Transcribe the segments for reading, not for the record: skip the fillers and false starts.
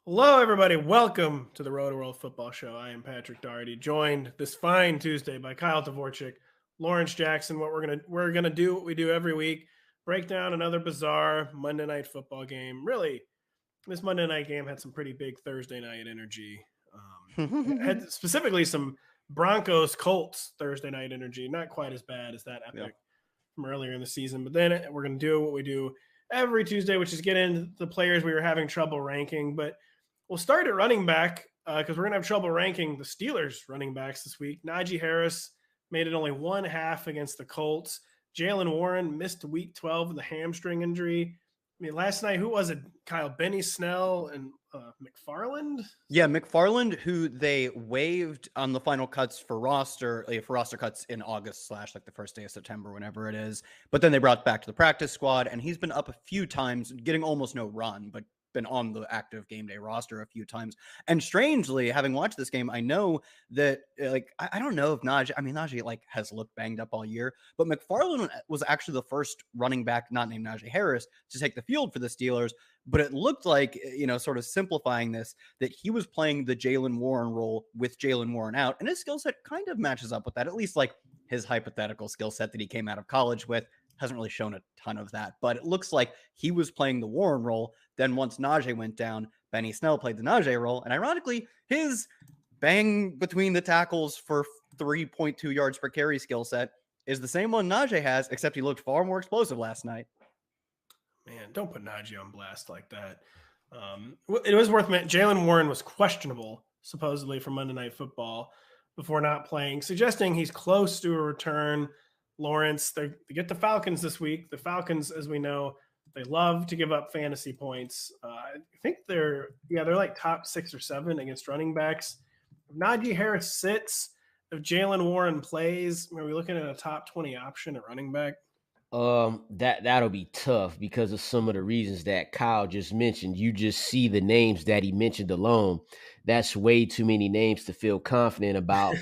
Hello, everybody. Welcome to the Rotoworld Football Show. I am Patrick Daugherty, joined this fine Tuesday by Kyle Dvorchak, Lawrence Jackson. We're gonna do what we do every week: break down another bizarre Monday night football game. Really, this Monday night game had some pretty big Thursday night energy. Had specifically some Broncos Colts Thursday night energy. Not quite as bad as that epic from earlier in the season, but then we're gonna do what we do every Tuesday, which is get into the players we were having trouble ranking, but we'll start at running back because we're going to have trouble ranking the Steelers running backs this week. Najee Harris made it only one half against the Colts. Jaylen Warren missed week 12 with a hamstring injury. I mean, last night, who was it? Kyle Benny Snell and McFarland? Yeah, McFarland, who they waived on the final cuts for roster cuts in August / like the first day of September, whenever it is. But then they brought back to the practice squad, and he's been up a few times, getting almost no run, but been on the active game day roster a few times. And strangely, having watched this game, I know that I don't know if Najee has looked banged up all year, but McFarland was actually the first running back not named Najee Harris to take the field for the Steelers. But it looked like, sort of simplifying this, that he was playing the Jaylen Warren role with Jaylen Warren out, and his skill set kind of matches up with that, at least like his hypothetical skill set that he came out of college with. Hasn't really shown a ton of that, but it looks like he was playing the Warren role. Then once Najee went down, Benny Snell played the Najee role, and ironically, his bang between the tackles for 3.2 yards per carry skill set is the same one Najee has, except he looked far more explosive last night. Man, don't put Najee on blast like that. It was worth mentioning. Jaylen Warren was questionable, supposedly, for Monday Night Football before not playing, suggesting he's close to a return. Lawrence, they get the Falcons this week. The Falcons, as we know, they love to give up fantasy points. I think they're like top 6 or 7 against running backs. If Najee Harris sits, if Jaylen Warren plays, are we looking at a top 20 option at running back? That'll be tough because of some of the reasons that Kyle just mentioned. You just see the names that he mentioned alone. That's way too many names to feel confident about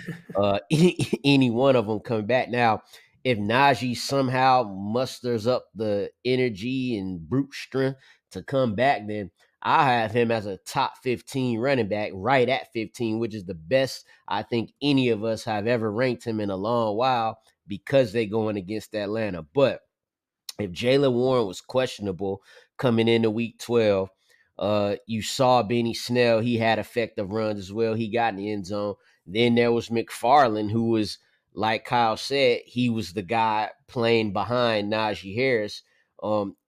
any one of them coming back. Now, if Najee somehow musters up the energy and brute strength to come back, then I have him as a top 15 running back, right at 15, which is the best I think any of us have ever ranked him in a long while, because they're going against Atlanta. But if Jaylen Warren was questionable coming into week 12, you saw Benny Snell. He had effective runs as well. He got in the end zone. Then there was McFarland, who was, like Kyle said, he was the guy playing behind Najee Harris.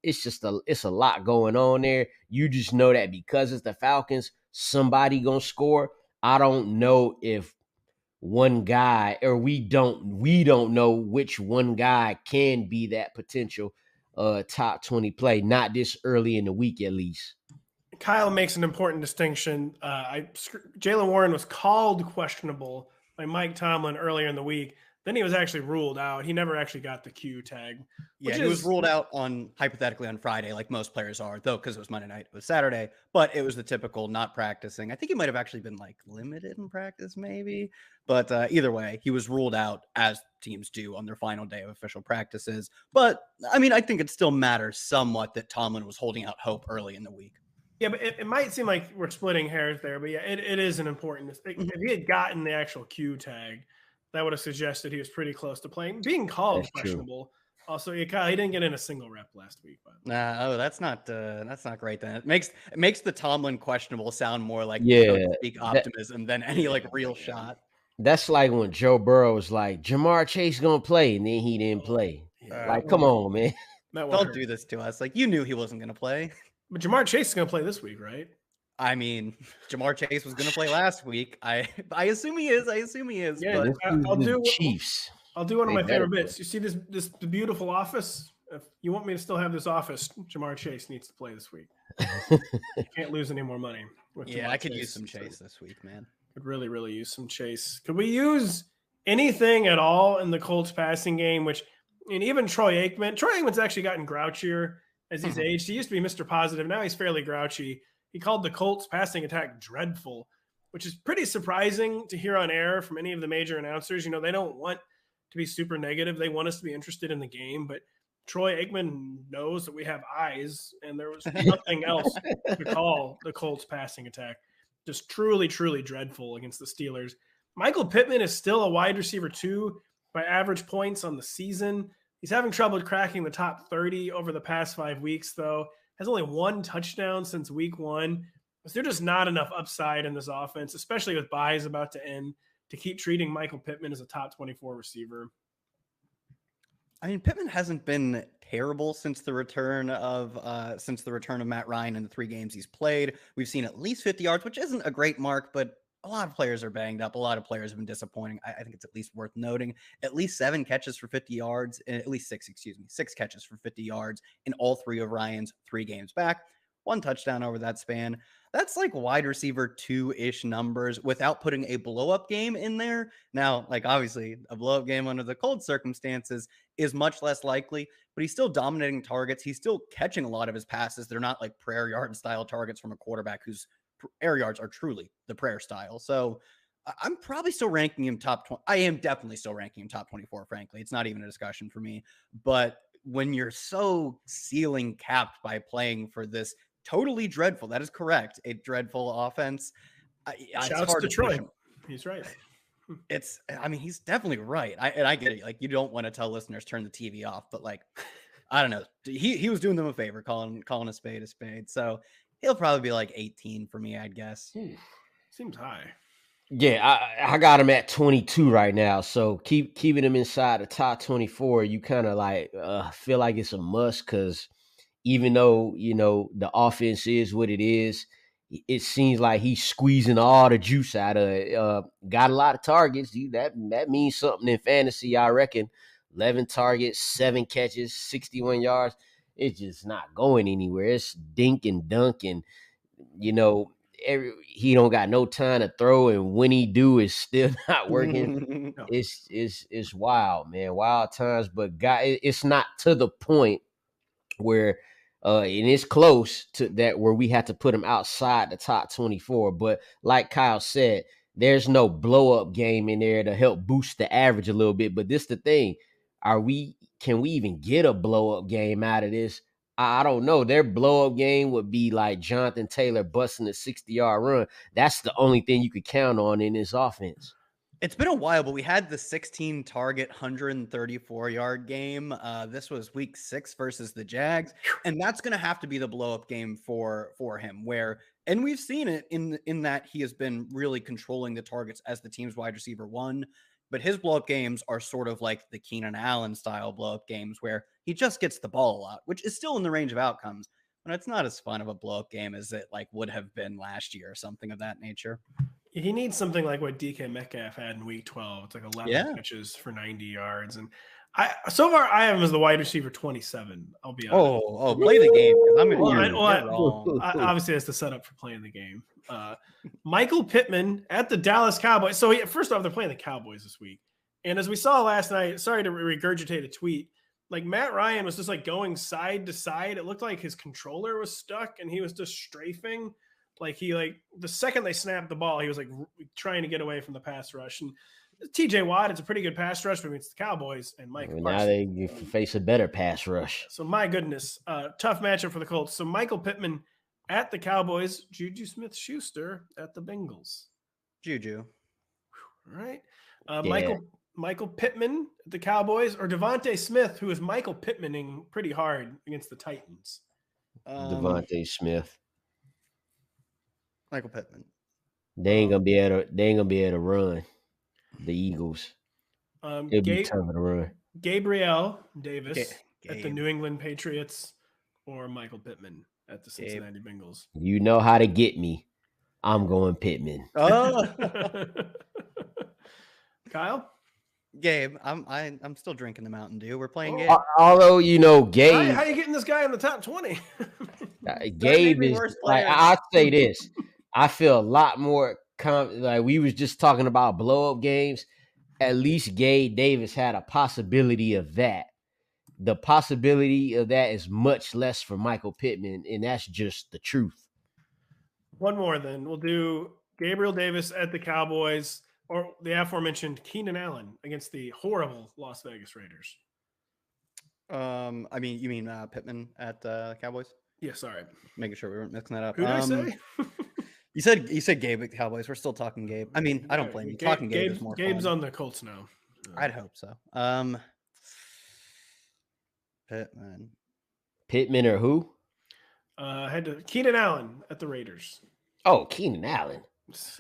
It's a lot going on there. You just know that because it's the Falcons, somebody gonna score. I don't know if one guy, or we don't know which one guy can be that potential top 20 play, not this early in the week at least. Kyle makes an important distinction. Jaylen Warren was called questionable by Mike Tomlin earlier in the week. Then he was actually ruled out. He never actually got the Q tag. Yeah, he was ruled out hypothetically on Friday, like most players are, though, because it was Monday night, it was Saturday, but it was the typical not practicing. I think he might have actually been limited in practice, maybe. But either way, he was ruled out, as teams do on their final day of official practices. But I mean, I think it still matters somewhat that Tomlin was holding out hope early in the week. Yeah, but it might seem like we're splitting hairs there, but yeah, it is an important. If he had gotten the actual Q tag, that would have suggested he was pretty close to playing. Being called questionable. Also, he didn't get in a single rep last week. That's not great. Then it makes the Tomlin questionable sound more like optimism than any real shot. That's like when Joe Burrow was like, Jamar Chase gonna play, and then he didn't play. Come on, man. Don't do this to us. You knew he wasn't gonna play. But Jamar Chase is gonna play this week, right? I mean, Jamar Chase was going to play last week. I assume he is. Yeah, but I'll do Chiefs. I'll do one of my favorite bits. You see this beautiful office? If you want me to still have this office, Jamar Chase needs to play this week. You can't lose any more money. I could use some Chase this week, man. Could really, really use some Chase. Could we use anything at all in the Colts passing game? Even Troy Aikman's actually gotten grouchier as he's aged. He used to be Mr. Positive. Now he's fairly grouchy. He called the Colts passing attack dreadful, which is pretty surprising to hear on air from any of the major announcers. They don't want to be super negative. They want us to be interested in the game. But Troy Aikman knows that we have eyes, and there was nothing else to call the Colts passing attack. Just truly, truly dreadful against the Steelers. Michael Pittman is still a wide receiver 2 by average points on the season. He's having trouble cracking the top 30 over the past 5 weeks, though. Has only 1 touchdown since week 1. There's just not enough upside in this offense, especially with buys about to end, to keep treating Michael Pittman as a top 24 receiver. I mean, Pittman hasn't been terrible since the return of Matt Ryan in the 3 games he's played. We've seen at least 50 yards, which isn't a great mark, but a lot of players are banged up. A lot of players have been disappointing. I think it's at least worth noting. At least 7 catches for 50 yards, at least 6 catches for 50 yards in all 3 of Ryan's 3 games back. 1 touchdown over that span. That's like wide receiver 2-ish numbers without putting a blow-up game in there. Now, like obviously a blow-up game under the cold circumstances is much less likely, but he's still dominating targets. He's still catching a lot of his passes. They're not like prayer yard style targets from a quarterback whose air yards are truly the prayer style. So I'm probably still ranking him top 20. I am definitely still ranking him top 24, frankly. It's not even a discussion for me. But when you're so ceiling capped by playing for this totally dreadful, that is correct, a dreadful offense. Shouts to Troy. He's right. He's definitely right. I get it. Like, you don't want to tell listeners turn the TV off, but like, I don't know. He was doing them a favor, calling a spade a spade. So he'll probably be like 18 for me, I'd guess. Seems high. Yeah, I got him at 22 right now. So keeping him inside the top 24, you kind of like feel like it's a must, because even though, the offense is what it is, it seems like he's squeezing all the juice out of it. Got a lot of targets. That means something in fantasy, I reckon. 11 targets, 7 catches, 61 yards. It's just not going anywhere. It's dink and dunk, and, he don't got no time to throw, and when he do, it's still not working. It's wild, man. Wild times, but it's not to the point where and it's close to that where we had to put him outside the top 24. But like Kyle said, there's no blow up game in there to help boost the average a little bit. But this the thing. Can we even get a blow up game out of this? I don't know. Their blow up game would be like Jonathan Taylor busting a 60-yard run. That's the only thing you could count on in this offense. It's been a while, but we had the 16 target, 134-yard game. This was week 6 versus the Jags. And that's going to have to be the blow up game for him, and we've seen it in that he has been really controlling the targets as the team's wide receiver 1. But his blow up games are sort of like the Keenan Allen style blow up games where he just gets the ball a lot, which is still in the range of outcomes. But it's not as fun of a blow up game as it like would have been last year or something of that nature. He needs something like what DK Metcalf had in week 12. It's like 11 catches for 90 yards. And so far I have him as the wide receiver 27. I'll be honest. Oh, play the game. Obviously that's the setup for playing the game. Michael Pittman at the Dallas Cowboys. So first off, they're playing the Cowboys this week. And as we saw last night, sorry to regurgitate a tweet, like Matt Ryan was just like going side to side. It looked like his controller was stuck and he was just strafing. Like the second they snapped the ball, he was like trying to get away from the pass rush. And TJ Watt, it's a pretty good pass rush, but it's the Cowboys and Mike. Now they face a better pass rush. So my goodness, tough matchup for the Colts. So Michael Pittman at the Cowboys, Juju Smith-Schuster at the Bengals. Juju. All right. Michael Pittman at the Cowboys, or Devontae Smith, who is Michael Pittmaning pretty hard against the Titans. Devontae Smith. Michael Pittman. They ain't gonna be able to run. The Eagles. It'll be tough to run. Gabriel Davis at the New England Patriots, or Michael Pittman at the Cincinnati Bengals. You know how to get me. I'm going Pittman. Oh, Kyle. Gabe, I'm still drinking the Mountain Dew. We're playing Gabe. Although Gabe, how you getting this guy in the top 20? Gabe is like, I'll say this. I feel a lot more like we was just talking about blow up games. At least Gabe Davis had a possibility of that. The possibility of that is much less for Michael Pittman, and that's just the truth. One more, then we'll do Gabriel Davis at the Cowboys, or the aforementioned Keenan Allen against the horrible Las Vegas Raiders. I mean, you mean Pittman at Cowboys? Yeah, sorry. Making sure we weren't mixing that up. Who did I say? You said Gabe at Cowboys. We're still talking Gabe. I mean, I don't blame you. Talking Gabe is more Gabe's fun. on the Colts now. I'd hope so. Pittman or who? Had to Keenan Allen at the Raiders. Oh, Keenan Allen.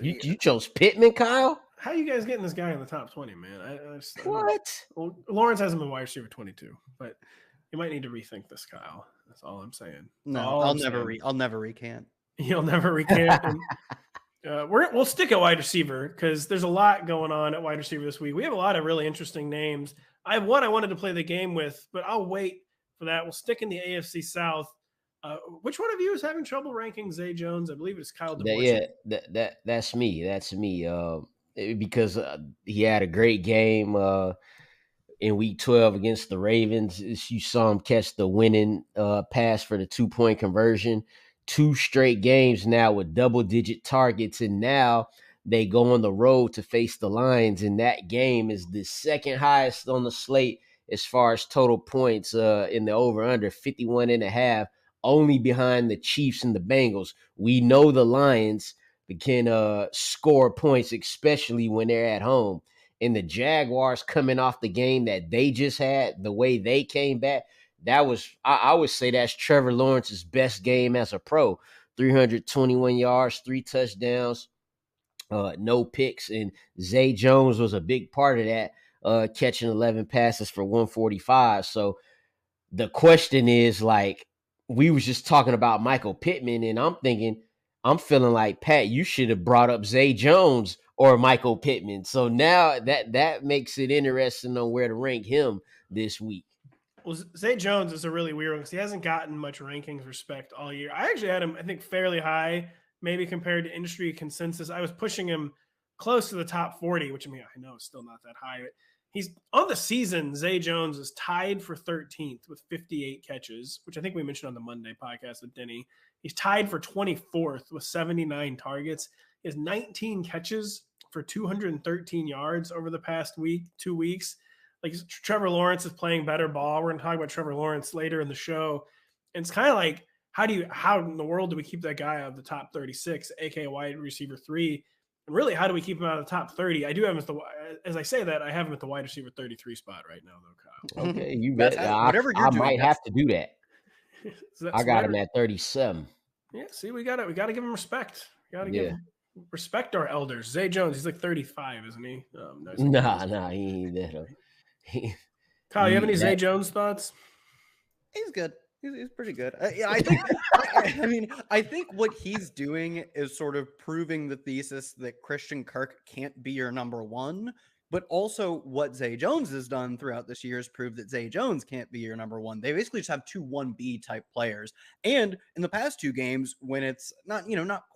You chose Pittman, Kyle? How you guys getting this guy in the top 20, man? What? Well, Lawrence hasn't been wide receiver 22, but you might need to rethink this, Kyle. That's all I'm saying. No, I'll never recant. You'll never recant. We'll stick at wide receiver because there's a lot going on at wide receiver this week. We have a lot of really interesting names. I have one I wanted to play the game with, but I'll wait for that. We'll stick in the AFC South. Which one of you is having trouble ranking Zay Jones? I believe it's Kyle Dvorchak. That's me. That's me. Because he had a great game in Week 12 against the Ravens. You saw him catch the winning pass for the 2-point conversion. 2 straight games now with double-digit targets, and now they go on the road to face the Lions, and that game is the second highest on the slate as far as total points in the over-under, 51.5, only behind the Chiefs and the Bengals. We know the Lions can score points, especially when they're at home. And the Jaguars coming off the game that they just had, the way they came back, that was, I would say that's Trevor Lawrence's best game as a pro. 321 yards, 3 touchdowns, no picks. And Zay Jones was a big part of that, catching 11 passes for 145. So the question is, like, we was just talking about Michael Pittman, and I'm feeling like, Pat, you should have brought up Zay Jones or Michael Pittman. So now that makes it interesting on where to rank him this week. Well, Zay Jones is a really weird one because he hasn't gotten much rankings respect all year. I actually had him, I think, fairly high, maybe compared to industry consensus. I was pushing him close to the top 40, which, I mean, I know it's still not that high. But he's on the season. Zay Jones is tied for 13th with 58 catches, which I think we mentioned on the Monday podcast with Denny. He's tied for 24th with 79 targets. He has 19 catches for 213 yards over the past 2 weeks. Like, Trevor Lawrence is playing better ball. We're going to talk about Trevor Lawrence later in the show. And it's kind of like, how in the world do we keep that guy out of the top 36, aka wide receiver 3? And really, how do we keep him out of the top 30? I do have him as I say that, I have him at the wide receiver 33 spot right now, though, Kyle. Okay, you bet. Whatever you're doing, I might have to do that. So I got him at 37. Yeah, see, we got to give him respect. We got to respect our elders. Zay Jones, he's like 35, isn't he? Nah, he ain't that. Kyle, you have any Zay Jones thoughts? He's good. He's pretty good. I think. I think what he's doing is sort of proving the thesis that Christian Kirk can't be your number one, but also what Zay Jones has done throughout this year is prove that Zay Jones can't be your number one. They basically just have 2 1B type players. And in the past 2 games, when it's not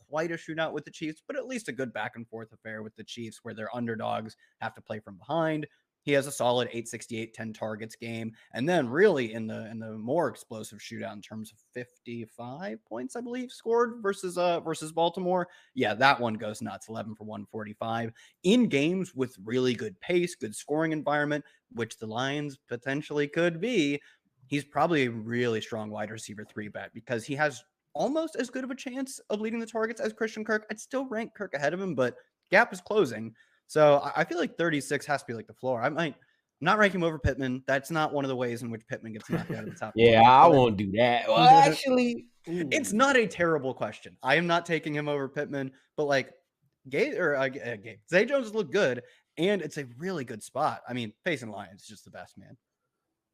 quite a shootout with the Chiefs, but at least a good back and forth affair with the Chiefs where their underdogs have to play from behind, he has a solid 868, 10 targets game. And then really in the more explosive shootout in terms of 55 points, I believe, scored versus Baltimore. Yeah, that one goes nuts. 11 for 145 in games with really good pace, good scoring environment, which the Lions potentially could be. He's probably a really strong wide receiver 3 bet because he has almost as good of a chance of leading the targets as Christian Kirk. I'd still rank Kirk ahead of him, but gap is closing. So I feel like 36 has to be like the floor. I'm not ranking him over Pittman. That's not one of the ways in which Pittman gets knocked out of the top. Yeah, I won't do that. Well, actually, it's not a terrible question. I am not taking him over Pittman, but like Zay Jones look good, and it's a really good spot. I mean, facing Lions is just the best, man.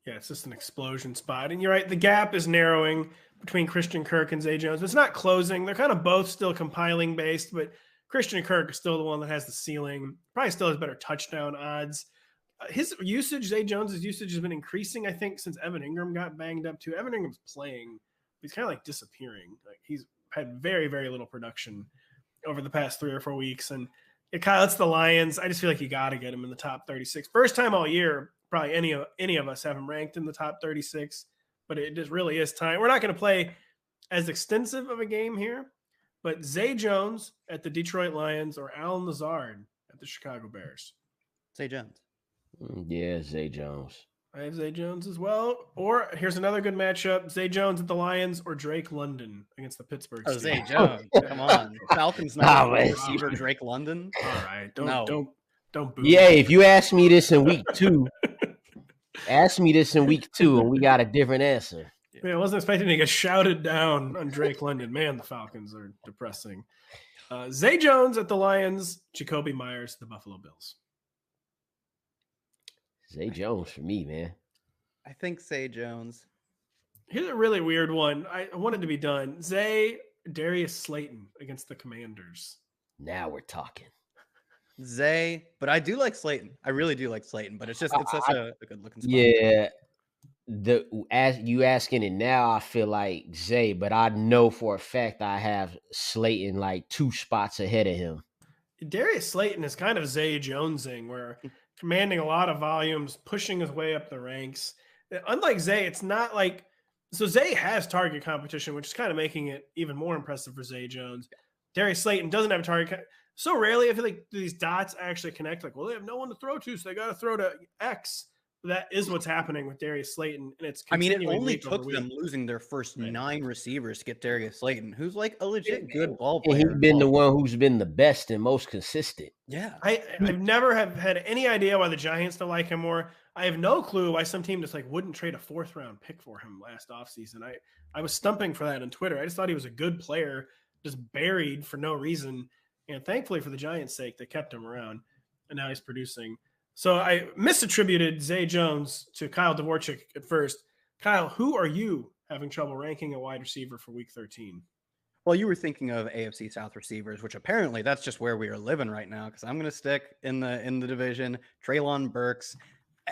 Yeah, it's just an explosion spot. And you're right, the gap is narrowing between Christian Kirk and Zay Jones. It's not closing. They're kind of both still compiling based, but Christian Kirk is still the one that has the ceiling. Probably still has better touchdown odds. His usage, Zay Jones' usage has been increasing, I think, since Evan Ingram got banged up too. Evan Ingram's playing. He's kind of like disappearing. Like, he's had very, very little production over the past 3 or 4 weeks. And Kyle, it's the Lions. I just feel like you got to get him in the top 36. First time all year, probably any of us have him ranked in the top 36. But it just really is time. We're not going to play as extensive of a game here. But Zay Jones at the Detroit Lions or Allen Lazard at the Chicago Bears? Zay Jones. Yeah, Zay Jones. I have Zay Jones as well. Or here's another good matchup: Zay Jones at the Lions or Drake London against the Pittsburgh Steelers. Zay Jones. Come on. Falcons Nah, number man. 4 receiver Drake London. All right, No. don't boo. Yeah, if you ask me this in week 2, and we got a different answer. Man, I wasn't expecting to get shouted down on Drake London. Man, the Falcons are depressing. Zay Jones at the Lions, Jacoby Myers, the Buffalo Bills. Zay Jones for me, man. I think Zay Jones. Here's a really weird one. I want it to be done. Zay, Darius Slayton against the Commanders. Now we're talking. Zay, but I do like Slayton. I really do like Slayton, but it's such a good looking spot. Yeah. As you asking it now, I feel like Zay, but I know for a fact I have Slayton like 2 spots ahead of him. Darius Slayton is kind of Zay Jonesing, where commanding a lot of volumes, pushing his way up the ranks. Unlike Zay, it's not like so Zay has target competition, which is kind of making it even more impressive for Zay Jones. Darius Slayton doesn't have target. So rarely, I feel like these dots actually connect. Like, well, they have no one to throw to, so they got to throw to X. That is what's happening with Darius Slayton, and it's. I mean, it only took them losing their first 9 receivers to get Darius Slayton, who's like a legit good ball player. And he's been the one who's been the best and most consistent. Yeah, I've never have had any idea why the Giants don't like him more. I have no clue why some team just like wouldn't trade a 4th round pick for him last offseason. I was stumping for that on Twitter. I just thought he was a good player, just buried for no reason. And thankfully for the Giants' sake, they kept him around, and now he's producing. So I misattributed Zay Jones to Kyle Dvorchak at first. Kyle, who are you having trouble ranking a wide receiver for Week 13? Well, you were thinking of AFC South receivers, which apparently that's just where we are living right now. Because I'm going to stick in the division. Treylon Burks.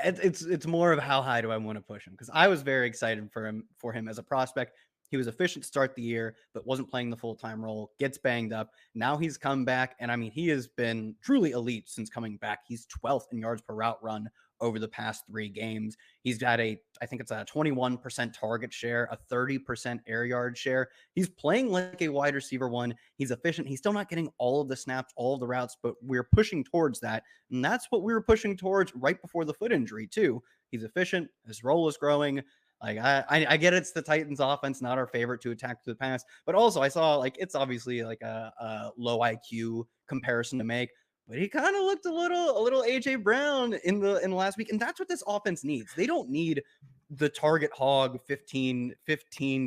It's more of how high do I want to push him? Because I was very excited for him as a prospect. He was efficient to start the year, but wasn't playing the full-time role, gets banged up. Now he's come back, and I mean, he has been truly elite since coming back. He's 12th in yards per route run over the past 3 games. He's got I think it's a 21% target share, a 30% air yard share. He's playing like a wide receiver 1. He's efficient. He's still not getting all of the snaps, all of the routes, but we're pushing towards that. And that's what we were pushing towards right before the foot injury, too. He's efficient. His role is growing. Like I get it's the Titans offense, not our favorite to attack to the pass, but also I saw like it's obviously like a low IQ comparison to make, but he kind of looked a little AJ Brown in the last week, and that's what this offense needs. They don't need the target hog 15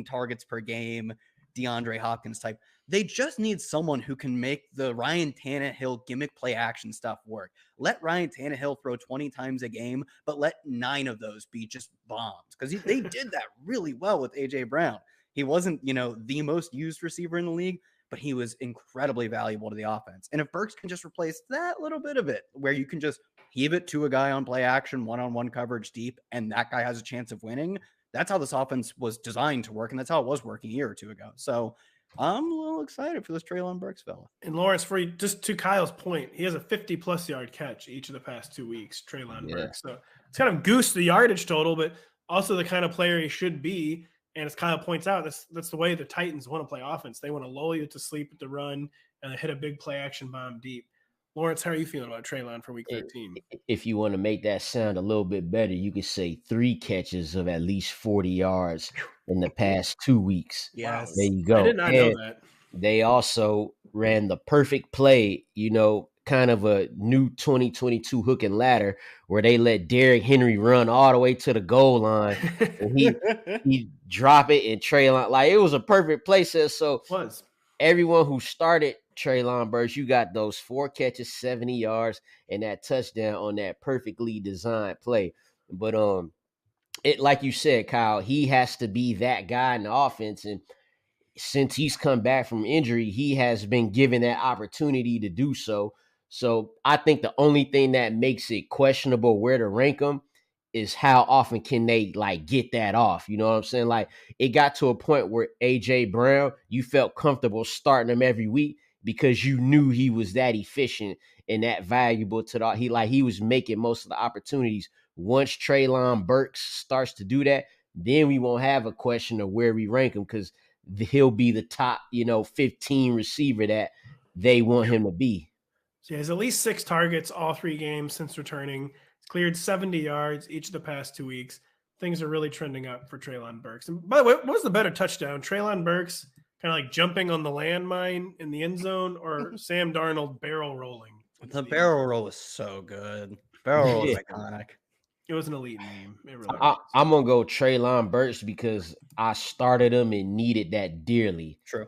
targets per game, DeAndre Hopkins type. They just need someone who can make the Ryan Tannehill gimmick play action stuff work. Let Ryan Tannehill throw 20 times a game, but let 9 of those be just bombs. Because they did that really well with A.J. Brown. He wasn't, the most used receiver in the league, but he was incredibly valuable to the offense. And if Burks can just replace that little bit of it, where you can just heave it to a guy on play action, one-on-one coverage deep, and that guy has a chance of winning, that's how this offense was designed to work, and that's how it was working a year or 2 ago. So I'm a little excited for this Treylon Burks fella. And Lawrence, for you, just to Kyle's point, he has a 50-plus yard catch each of the past 2 weeks, Treylon Burks. So it's kind of goosed the yardage total, but also the kind of player he should be. And as Kyle points out, that's the way the Titans want to play offense. They want to lull you to sleep at the run and hit a big play action bomb deep. Lawrence, how are you feeling about Treylon for Week 13? If you want to make that sound a little bit better, you could say 3 catches of at least 40 yards in the past 2 weeks. Yes. There you go. I did not know that. They also ran the perfect play, kind of a new 2022 hook and ladder where they let Derrick Henry run all the way to the goal line. And he drop it and Treylon. Like, it was a perfect play set. So everyone who started Treylon Burks, you got those 4 catches, 70 yards, and that touchdown on that perfectly designed play. But it, like you said, Kyle, he has to be that guy in the offense. And since he's come back from injury, he has been given that opportunity to do so. So I think the only thing that makes it questionable where to rank him is how often can they get that off. You know what I'm saying? Like, it got to a point where AJ Brown, you felt comfortable starting him every week because you knew he was that efficient and that valuable to he was making most of the opportunities. Once Treylon Burks starts to do that, then we won't have a question of where we rank him because he'll be the top, 15 receiver that they want him to be. So he has at least 6 targets all 3 games since returning. He's cleared 70 yards each of the past 2 weeks. Things are really trending up for Treylon Burks. And by the way, what was the better touchdown? Treylon Burks kind of like jumping on the landmine in the end zone, or Sam Darnold barrel rolling? The barrel roll was so good. Barrel roll is iconic. It was an elite meme. It really I'm going to go Treylon Burks because I started him and needed that dearly. True.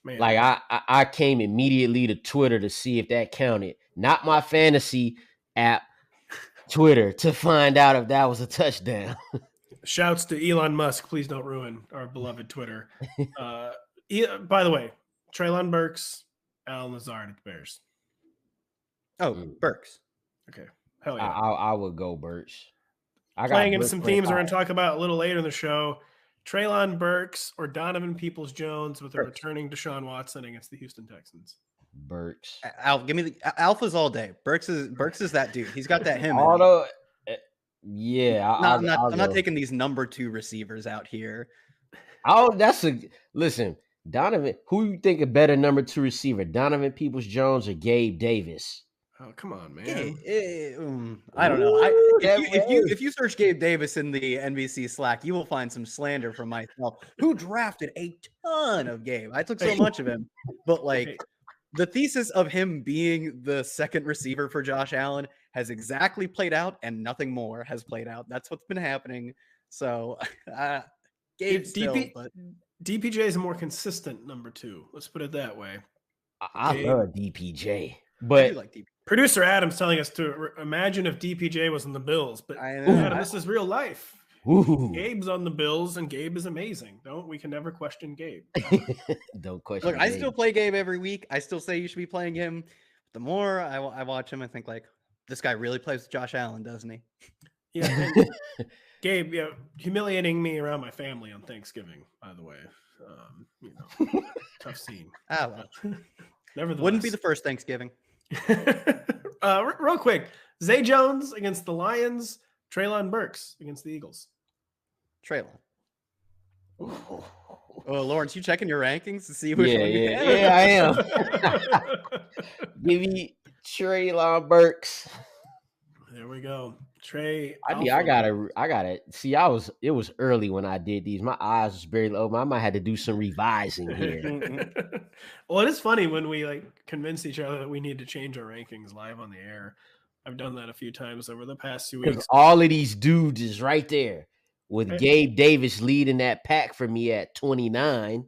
Man. Like I came immediately to Twitter to see if that counted. Not my fantasy app, Twitter, to find out if that was a touchdown. Shouts to Elon Musk. Please don't ruin our beloved Twitter. By the way, Treylon Burks, Alan Lazard at the Bears. Oh, Burks. Okay. Hell yeah. I would go Burks. Playing into some themes we're going to talk about a little later in the show. Treylon Burks or Donovan Peoples-Jones with a returning Deshaun Watson against the Houston Texans. Burks. Give me the alphas all day. Burks is that dude. He's got that him. Although, yeah. I'm not taking these number 2 receivers out here. Listen, Donovan, who you think a better number 2 receiver, Donovan Peoples-Jones or Gabe Davis? Oh, come on, man. I don't know. If you search Gabe Davis in the NBC Slack, you will find some slander from myself, who drafted a ton of Gabe. I took so much of him. But like the thesis of him being the second receiver for Josh Allen has exactly played out, and nothing more has played out. That's what's been happening. So Gabe DPJ is a more consistent number 2. Let's put it that way. I love DPJ. But like DPJ. Producer Adam's telling us to imagine if DPJ was on the Bills, but Adam, this is real life. Ooh. Gabe's on the Bills, and Gabe is amazing. We can never question Gabe. Don't question. Look, I still play Gabe every week. I still say you should be playing him. The more I watch him, I think like this guy really plays with Josh Allen, doesn't he? Yeah, Gabe, humiliating me around my family on Thanksgiving. By the way, tough scene. Well. Nevertheless, Wouldn't be the first Thanksgiving. Real quick, Zay Jones against the Lions, Treylon Burks against the Eagles. Treylon. Oh, Lawrence, you checking your rankings to see which one you have? Yeah, I am. Give me Treylon Burks. There we go. Trey. I gotta see. It was early when I did these. My eyes was very low. I might have to do some revising here. Well, it is funny when we like convince each other that we need to change our rankings live on the air. I've done that a few times over the past 2 weeks. All of these dudes is right there with Gabe Davis leading that pack for me at 29.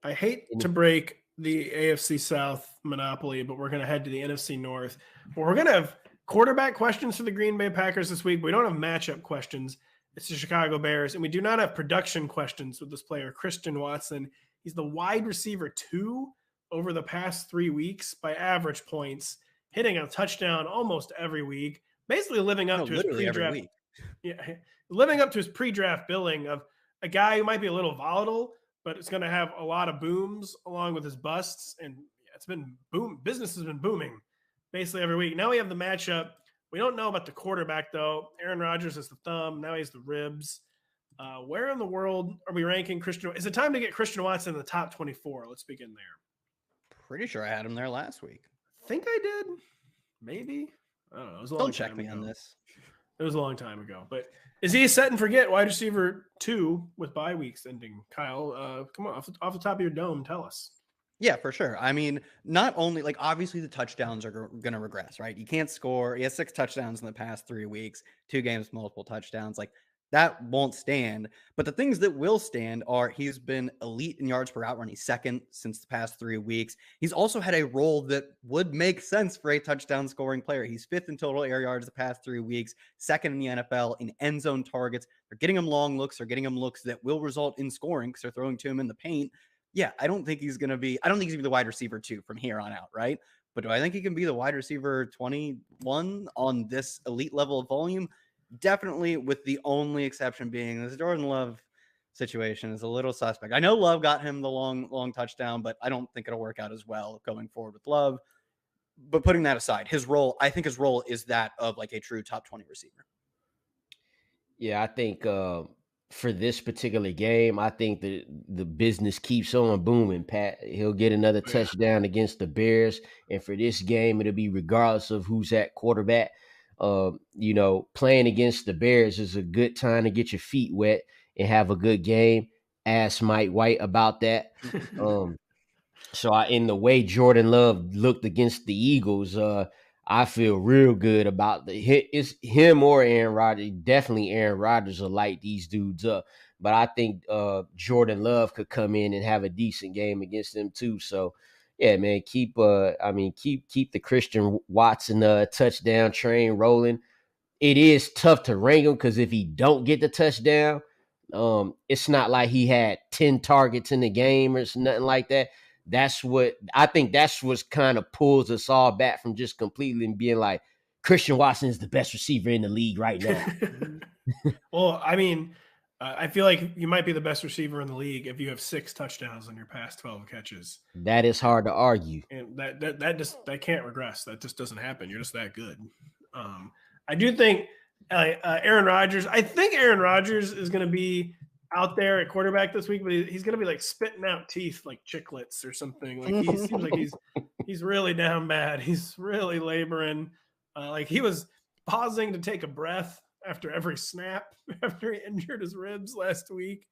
I hate to break the AFC South monopoly, but we're going to head to the NFC North. We're going to have quarterback questions for the Green Bay Packers this week. We don't have matchup questions. It's the Chicago Bears. And we do not have production questions with this player, Christian Watson. He's the wide receiver 2 over the past 3 weeks by average points, hitting a touchdown almost every week, basically living up to his pre-draft. Living up to his pre-draft billing of a guy who might be a little volatile, but it's going to have a lot of booms along with his busts. And it's been boom. Business has been booming basically every week. Now we have the matchup. We don't know about the quarterback, though. Aaron Rodgers is the thumb. Now he's the ribs. Where in the world are we ranking Christian? Is it time to get Christian Watson in the top 24? Let's begin there. Pretty sure I had him there last week. I think I did. Maybe. I don't know. It was a long Don't check me on this. It was a long time ago. But is he a set and forget wide receiver 2 with bye weeks ending? Kyle, come on, off the top of your dome, tell us. Yeah, for sure. I mean, not only like obviously the touchdowns are going to regress, right? You can't score. He has 6 touchdowns in the past 3 weeks, 2 games, multiple touchdowns. Like that won't stand. But the things that will stand are he's been elite in yards per route run. He's second since the past 3 weeks. He's also had a role that would make sense for a touchdown scoring player. He's 5th in total air yards the past 3 weeks, 2nd in the NFL in end zone targets. They're getting him long looks. They're getting him looks that will result in scoring because they're throwing to him in the paint. Yeah, I don't think he's going to be the wide receiver 2 from here on out, right? But do I think he can be the wide receiver 21 on this elite level of volume? Definitely, with the only exception being this Jordan Love situation is a little suspect. I know Love got him the long touchdown, but I don't think it'll work out as well going forward with Love. But putting that aside, I think his role is that of like a true top 20 receiver. Yeah, I think for this particular game, I think the business keeps on booming, Pat. He'll get another touchdown against the Bears. And for this game, it'll be regardless of who's at quarterback. Playing against the Bears is a good time to get your feet wet and have a good game. Ask Mike White about that. So in the way Jordan Love looked against the Eagles, I feel real good about it's him or Aaron Rodgers. Definitely Aaron Rodgers will light these dudes up. But I think Jordan Love could come in and have a decent game against them too. So yeah, man, keep the Christian Watson touchdown train rolling. It is tough to rank him because if he don't get the touchdown, it's not like he had 10 targets in the game or nothing like that. That's what kind of pulls us all back from just completely being like Christian Watson is the best receiver in the league right now. Well, I mean, I feel like you might be the best receiver in the league if you have 6 touchdowns on your past 12 catches. That is hard to argue. And that can't regress. That just doesn't happen. You're just that good. I do think Aaron Rodgers. I think Aaron Rodgers is going to be out there at quarterback this week, but he's going to be like spitting out teeth like chiclets or something. Like he seems like he's really down bad. He's really laboring. Like he was pausing to take a breath after every snap after he injured his ribs last week.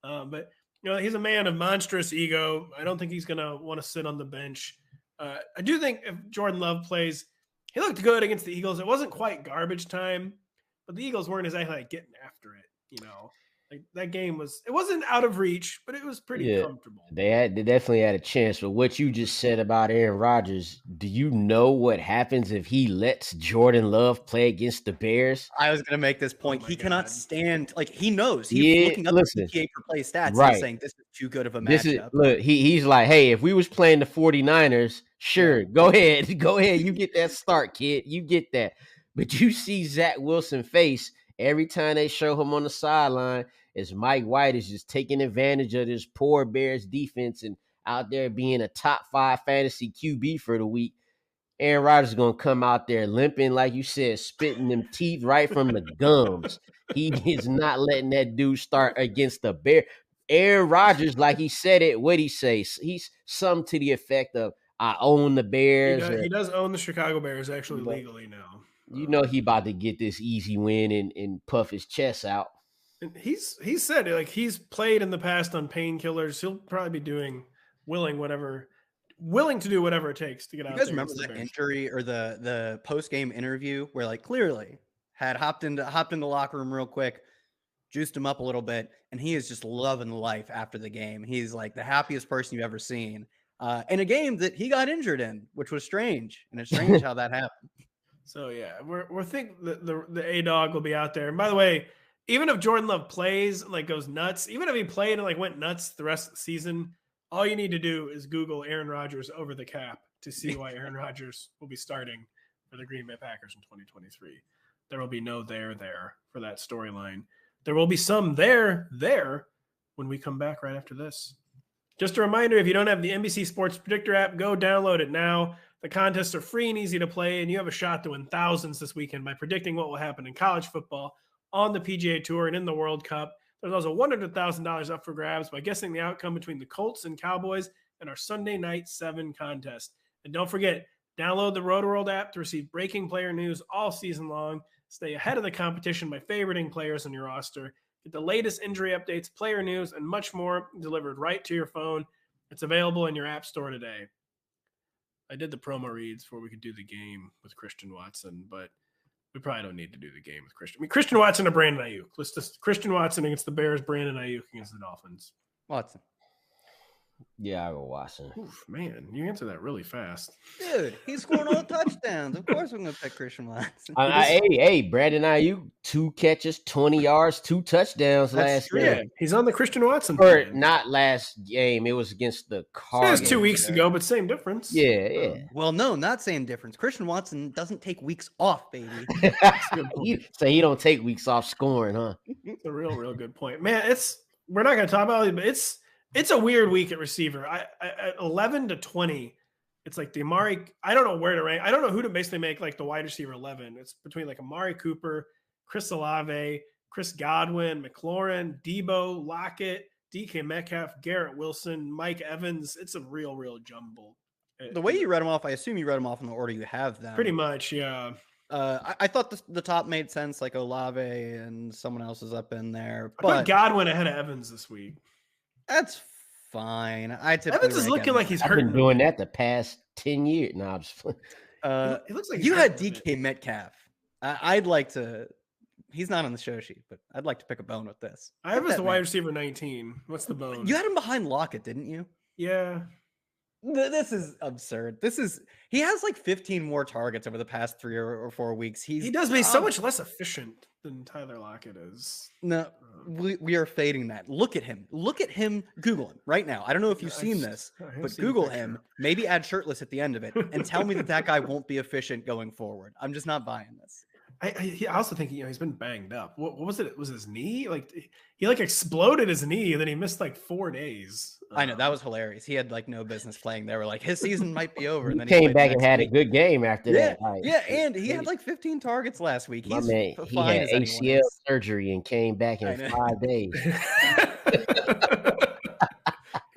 But he's a man of monstrous ego. I don't think he's going to want to sit on the bench. I do think if Jordan Love plays, he looked good against the Eagles. It wasn't quite garbage time, but the Eagles weren't exactly like getting after it. Like that game wasn't out of reach, but it was pretty comfortable. They definitely had a chance. But what you just said about Aaron Rodgers, do you know what happens if he lets Jordan Love play against the Bears? I was going to make this point. He cannot stand, like he knows. He's looking up the PPA per play stats and saying this is too good of a matchup. He's like, hey, if we was playing the 49ers, sure, go ahead. You get that start, kid. You get that. But you see Zach Wilson face every time they show him on the sideline as Mike White is just taking advantage of this poor Bears defense and out there being a top 5 fantasy QB for the week. Aaron Rodgers is going to come out there limping, like you said, spitting them teeth right from the gums. He is not letting that dude start against the Bears. Aaron Rodgers, like he said it, what'd he say? He's something to the effect of, I own the Bears. He does own the Chicago Bears actually legally now. He about to get this easy win and puff his chest out. And he's said like he's played in the past on painkillers. He'll probably be willing to do whatever it takes to get out. You guys remember the injury or the post game interview where like clearly had hopped into the locker room real quick, juiced him up a little bit, and he is just loving life after the game. He's like the happiest person you've ever seen in a game that he got injured in, which was strange, and it's strange how that happened. So yeah, we're thinking that the A-Dog will be out there. And by the way, even if Jordan Love plays and like goes nuts, even if he played and like went nuts the rest of the season, all you need to do is Google Aaron Rodgers over the cap to see why Aaron Rodgers will be starting for the Green Bay Packers in 2023. There will be no there for that storyline. There will be some there when we come back right after this. Just a reminder, if you don't have the NBC Sports Predictor app, go download it now. The contests are free and easy to play, and you have a shot to win thousands this weekend by predicting what will happen in college football, on the PGA Tour, and in the World Cup. There's also $100,000 up for grabs by guessing the outcome between the Colts and Cowboys in our Sunday Night 7 contest. And don't forget, download the Rotoworld app to receive breaking player news all season long. Stay ahead of the competition by favoriting players on your roster. Get the latest injury updates, player news, and much more delivered right to your phone. It's available in your app store today. I did the promo reads before we could do the game with Christian Watson, but we probably don't need to do the game with Christian. I mean, Christian Watson or Brandon Ayuk. Let's just Christian Watson against the Bears, Brandon Ayuk against the Dolphins. Watson. Yeah, I go Watson. Oof, man, you answer that really fast. Dude, he's scoring all the touchdowns. Of course we're going to pick Christian Watson. Hey, Brandon Ayuk, 2 catches, 20 yards, 2 touchdowns last game. Yeah, he's on the Christian Watson. Or not last game. It was against the Cardinals. It was 2 weeks ago, but same difference. Yeah. Well, no, not same difference. Christian Watson doesn't take weeks off, baby. So he don't take weeks off scoring, huh? It's a real good point. Man, we're not going to talk about it, but it's a weird week at receiver. At 11 to 20, it's like the Amari. I don't know where to rank. I don't know who to basically make like the wide receiver 11. It's between like Amari Cooper, Chris Olave, Chris Godwin, McLaurin, Debo, Lockett, DK Metcalf, Garrett Wilson, Mike Evans. It's a real jumble. The way you read them off, I assume you read them off in the order you have them. Pretty much, yeah. I thought the top made sense, like Olave and someone else is up in there. I put Godwin ahead of Evans this week. That's fine. Evans is looking like he's I've hurting. been doing that the past 10 years. No, I'm just he looks like you had DK Metcalf. I'd like to. He's not on the show sheet, but I'd like to pick a bone with this. I have as the wide receiver 19. What's the bone? You had him behind Lockett, didn't you? Yeah. This is absurd. He has like 15 more targets over the past 3 or 4 weeks. He does, but he's so much less efficient than Tyler Lockett is. No, we are fading that. Look at him. Google him right now. I don't know if you've seen this, but Google him, maybe add shirtless at the end of it, and tell me that guy won't be efficient going forward. I'm just not buying this. I also think he's been banged up. What was it? Was his knee? Like he exploded his knee, and then he missed like 4 days. I know, that was hilarious. He had like no business playing. They were like, his season might be over, and then he came back and had a good game after that. And he had like 15 targets last week. He had ACL surgery and came back in 5 days.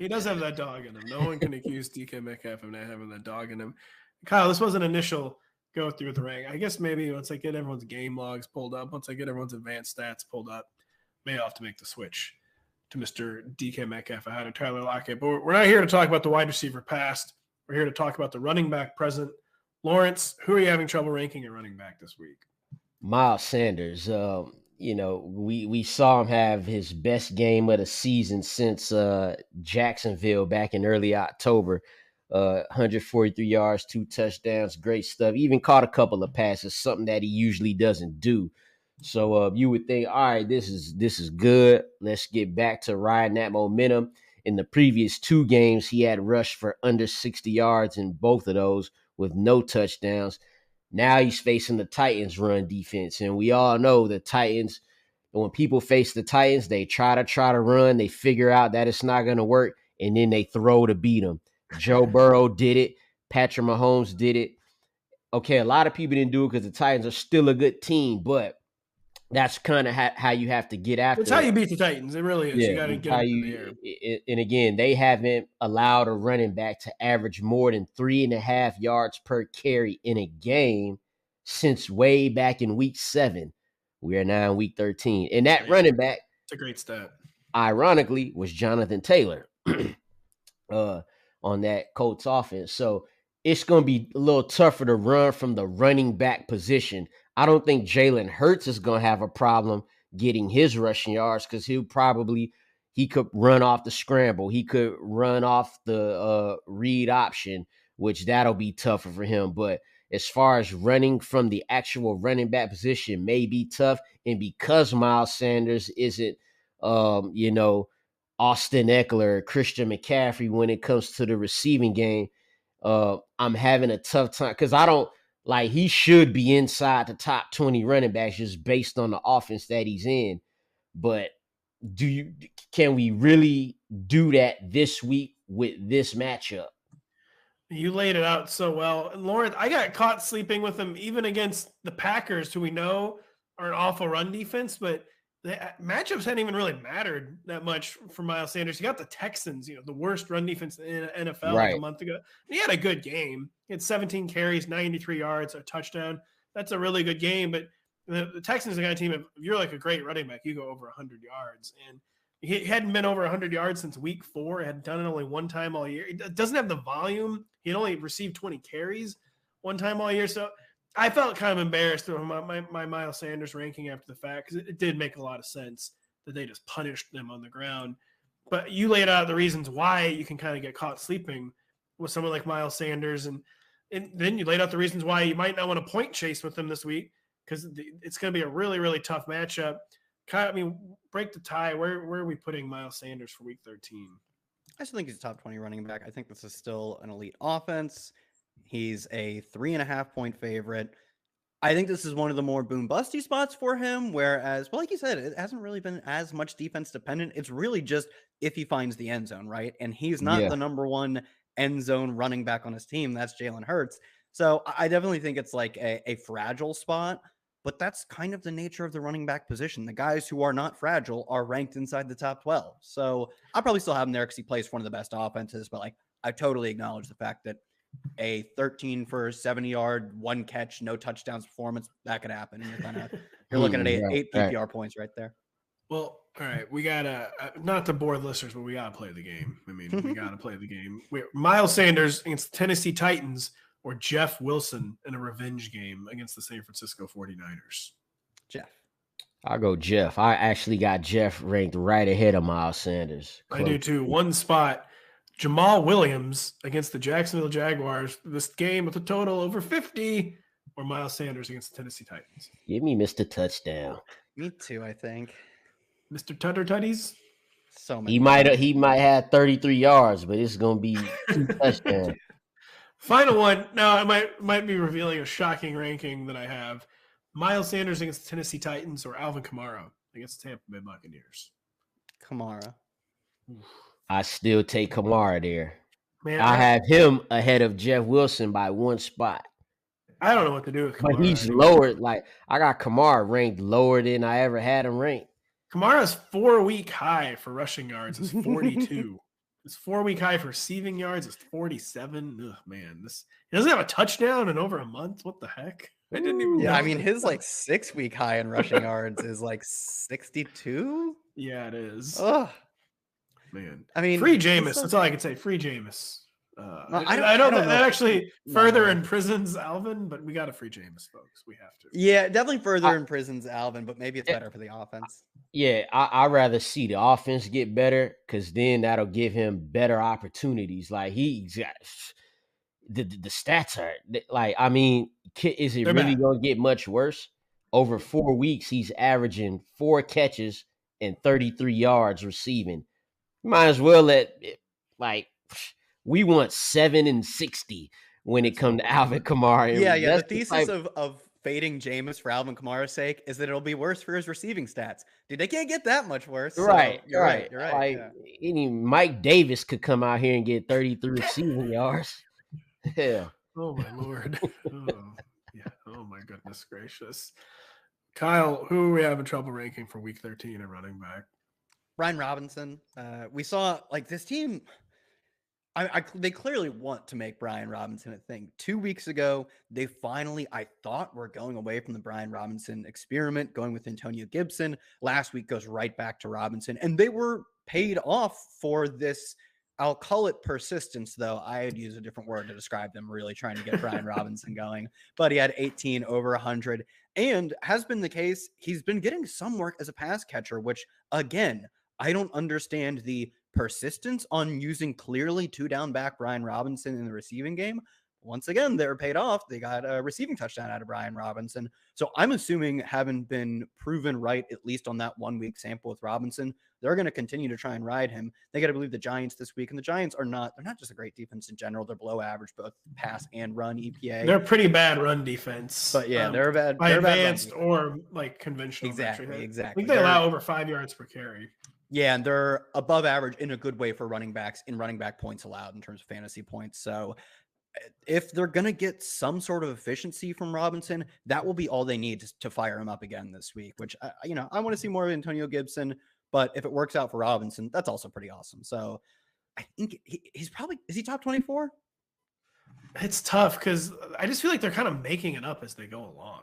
He does have that dog in him. No one can accuse DK Metcalf of not having that dog in him. Kyle, this was an initial go through the rank. I guess maybe once I get everyone's game logs pulled up, once I get everyone's advanced stats pulled up, maybe I'll have to make the switch to Mr. DK Metcalf ahead of Tyler Lockett. But we're not here to talk about the wide receiver past. We're here to talk about the running back present. Lawrence, who are you having trouble ranking at running back this week? Miles Sanders. We saw him have his best game of the season since Jacksonville back in early October. 143 yards, 2 touchdowns, great stuff. Even caught a couple of passes, something that he usually doesn't do. So you would think, all right, this is good. Let's get back to riding that momentum. In the previous 2 games, he had rushed for under 60 yards in both of those with no touchdowns. Now he's facing the Titans run defense. And we all know the Titans, when people face the Titans, they try to run. They figure out that it's not going to work, and then they throw to beat them. Joe Burrow did it. Patrick Mahomes did it. Okay, a lot of people didn't do it because the Titans are still a good team, but that's kind of how you have to get after it. It's how you beat the Titans. It really is. You got to get them in the air. And again, they haven't allowed a running back to average more than 3.5 yards per carry in a game since way back in week 7. We are now in week 13. And that running back, it's a great stat, ironically, was Jonathan Taylor on that Colts offense. So it's going to be a little tougher to run from the running back position. I don't think Jalen Hurts is going to have a problem getting his rushing yards because he could run off the scramble. He could run off the read option, which that'll be tougher for him. But as far as running from the actual running back position may be tough. And because Miles Sanders isn't, Austin Eckler, Christian McCaffrey when it comes to the receiving game, I'm having a tough time because he should be inside the top 20 running backs just based on the offense that he's in. But can we really do that this week with this matchup? You laid it out so well. And Lawrence, I got caught sleeping with him even against the Packers, who we know are an awful run defense, but the matchups hadn't even really mattered that much for Miles Sanders. He got the Texans, the worst run defense in the NFL like a month ago. And he had a good game. He had 17 carries, 93 yards, a touchdown. That's a really good game. But the Texans are the kind of team, if you're like a great running back, you go over 100 yards. And he hadn't been over 100 yards since week 4. He hadn't done it only one time all year. He doesn't have the volume. He had only received 20 carries one time all year. So I felt kind of embarrassed with my Miles Sanders ranking after the fact because it did make a lot of sense that they just punished them on the ground. But you laid out the reasons why you can kind of get caught sleeping with someone like Miles Sanders. And then you laid out the reasons why you might not want to point chase with them this week because it's going to be a really, really tough matchup. Break the tie. Where are we putting Miles Sanders for week 13? I still think he's a top 20 running back. I think this is still an elite offense. He's a 3.5 point favorite. I think this is one of the more boom busty spots for him, whereas, well, like you said, it hasn't really been as much defense dependent. It's really just if he finds the end zone, right? And he's not the number 1 end zone running back on his team. That's Jalen Hurts. So I definitely think it's like a fragile spot, but that's kind of the nature of the running back position. The guys who are not fragile are ranked inside the top 12. So I'll probably still have him there because he plays for one of the best offenses, but I totally acknowledge the fact that a 13 for 70-yard, 1 catch, no touchdowns performance, that could happen. And you're looking at eight PPR points right there. Well, all right, we gotta not to bore the listeners, but we gotta play the game. I mean, we gotta play the game. Miles Sanders against the Tennessee Titans or Jeff Wilson in a revenge game against the San Francisco 49ers. Jeff. I'll go Jeff. I actually got Jeff ranked right ahead of Miles Sanders. I do too. One spot. Jamal Williams against the Jacksonville Jaguars. This game with a total over 50, or Miles Sanders against the Tennessee Titans. Give me Mr. Touchdown. Me too, I think. Mr. Tutter Tutties. So many. He might have 33 yards, but it's gonna be 2 touchdowns. Final one. Now I might be revealing a shocking ranking that I have. Miles Sanders against the Tennessee Titans or Alvin Kamara against the Tampa Bay Buccaneers. Kamara. I still take Kamara there. Man, I have him ahead of Jeff Wilson by 1 spot. I don't know what to do with Kamara. But he's lower. Like, I got Kamara ranked lower than I ever had him ranked. Kamara's 4-week high for rushing yards is 42. His 4-week high for receiving yards is 47. Ugh, man, he doesn't have a touchdown in over a month. What the heck? I didn't even. Yeah, I mean his 6-week high in rushing yards is 62. Yeah, it is. Oh man, I mean, free Jameis. That's all I can say. Free Jameis. I don't know that actually further imprisons Alvin, but we got to free Jameis, folks. We have to. Yeah, definitely further imprisons Alvin, but maybe it's better for the offense. Yeah, I'd rather see the offense get better because then that'll give him better opportunities. Like he's got the stats are like, I mean, is it They're really bad. going to get much worse? Over 4 weeks, he's averaging 4 catches and 33 yards receiving. Might as well we want 7 and 60 when it comes to Alvin Kamara. Yeah. The thesis of fading Jameis for Alvin Kamara's sake is that it'll be worse for his receiving stats. Dude, they can't get that much worse. Right. So you're right. Like any Mike Davis could come out here and get 33 receiving yards. Yeah. Oh my Lord. Oh my goodness gracious. Kyle, who are we having trouble ranking for week 13 and running back? Brian Robinson. We saw this team. They clearly want to make Brian Robinson a thing. 2 weeks ago, they finally, I thought, were going away from the Brian Robinson experiment, going with Antonio Gibson. Last week goes right back to Robinson, and they were paid off for this. I'll call it persistence, though. I had used a different word to describe them really trying to get Brian Robinson going. But he had 18 over 100, and has been the case. He's been getting some work as a pass catcher, which, again, I don't understand the persistence on using clearly 2-down back Brian Robinson in the receiving game. Once again, they're paid off. They got a receiving touchdown out of Brian Robinson. So I'm assuming, having been proven right, at least on that 1 week sample with Robinson, they're going to continue to try and ride him. They got to believe the Giants this week. And the Giants they're not just a great defense in general. They're below average, both pass and run EPA. They're a pretty bad run defense. But yeah, they're bad. By they're advanced bad or conventional. Exactly. I think they allow over 5 yards per carry. Yeah, and they're above average in a good way for running backs in running back points allowed in terms of fantasy points. So if they're going to get some sort of efficiency from Robinson, that will be all they need to fire him up again this week, which, I want to see more of Antonio Gibson, but if it works out for Robinson, that's also pretty awesome. So I think is he top 24? It's tough because I just feel like they're kind of making it up as they go along.